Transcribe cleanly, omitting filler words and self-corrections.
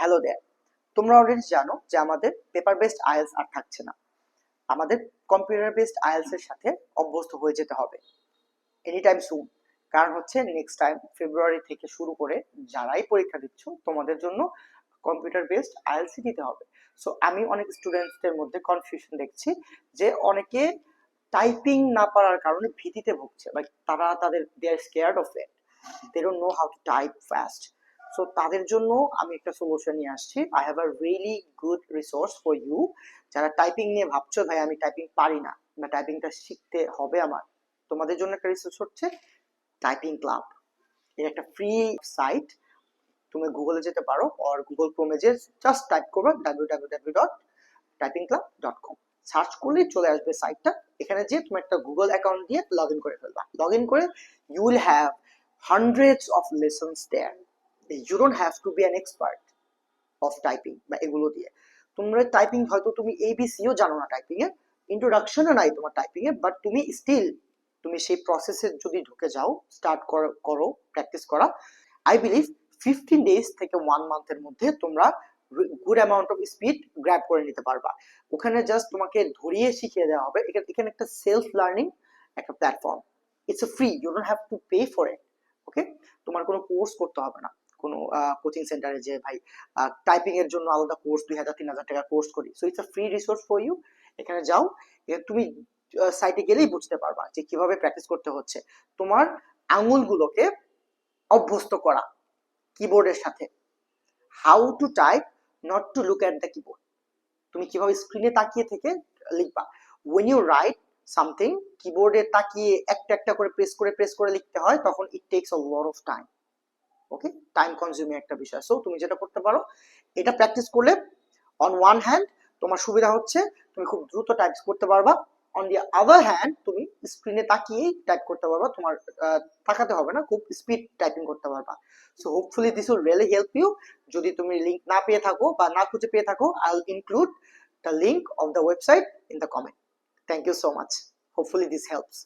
Hello দেয়ার। তোমরা already জানো যে আমাদের পেপার বেসড আইএলস আর থাকছে না। আমাদের কম্পিউটার বেসড আইএলস এর সাথে অভ্যস্ত হয়ে যেতে হবে এনি টাইম সুন। কারণ হচ্ছে নেক্সট টাইম ফেব্রুয়ারি থেকে শুরু করে যারাই পরীক্ষা দিচ্ছ তোমাদের জন্য কম্পিউটার বেসড আইএলস দিতে হবে। সো আমি অনেক স্টুডেন্টসদের মধ্যে কনফিউশন দেখছি যে অনেকে টাইপিং না পারার কারণে ভীতিতে ভুগছে, লাইক তারা they are scared of it, they don't know how to type fast. So তাদের জন্য আমি একটা সলিউশন নিয়ে আসছি। I have a really good resource for you. যারা টাইপিং নিয়ে ভাবছো ভাই আমি টাইপিং পারি না বা টাইপিংটা শিখতে হবে আমার, তোমাদের জন্য একটা রিসোর্স হচ্ছে টাইপিং ক্লাব। এর একটা ফ্রি সাইট, তুমি গুগলে যেতে পারো আর গুগল ক্রোমে যে জাস্ট টাইপ করবে www.typingclub.com, সার্চ করলেই চলে আসবে সাইটটা। এখানে যে তুমি একটা গুগল অ্যাকাউন্ট দিয়ে লগ ইন করে ফেলবা। লগ ইন করে you will have hundreds of lessons there. You don't have to be an expert of typing বা এগুলো দিয়ে। তোমরা টাইপিং হয়তো তুমি এবিসিও জানো না, টাইপিং এর ইন্ট্রোডাকশনও নাই তোমার টাইপিং এ, বাট তুমি স্টিল তুমি সেই প্রসেসে যদি ঢুকে যাও, স্টার্ট করো প্র্যাকটিস করা, আই বিলিভ 15 days থেকে 1 month-এর মধ্যে তোমরা good amount of speed grab করে নিতে পারবা। ওখানে জাস্ট তোমাকে ধরিয়ে শিখিয়ে দেওয়া হবে। এখানে একটা সেলফ লার্নিং একটা platform. It's free, you don't have to pay for it. Okay, তোমার কোনো কোর্স করতে হবে না কোনো কোচিং সেন্টারে যে ভাই টাইপিং এর জন্য আলাদা কোর্স 2000-3000 টাকা কোর্স করি। So it's a free resource for you. এখানে যাও, তুমি সাইটে গেলেই বুঝতে পারবা যে কিভাবে প্র্যাকটিস করতে হচ্ছে। তোমার আঙুলগুলোকে অভ্যস্ত করা কিবোর্ডের সাথে, how to type, not to look at the keyboard. তুমি কিভাবে স্ক্রিনে তাকিয়ে থেকে লিখবা। when you write something, কিবোর্ডে তাকিয়ে একটা একটা করে প্রেস করে লিখতে হয়, তখন it takes a lot of time. Okay, time consuming একটা বিষয়। সো তুমি যেটা করতে পারো, এটা প্র্যাকটিস করলে অন ওয়ান হ্যান্ড তোমার সুবিধা হচ্ছে তুমি খুব দ্রুত টাইপ করতে পারবা। অন দি আদার হ্যান্ড তুমি স্ক্রিনে তাকিয়েই টাইপ করতে পারবা, তোমার তাকাতে হবে না, খুব স্পিড টাইপিং করতে পারবা। So hopefully this will really help you. যদি তুমি লিঙ্ক না পেয়ে থাকো বা না খুঁজে পেয়ে থাকো, I will include the link of the website in the comment. Thank you so much. Hopefully this helps.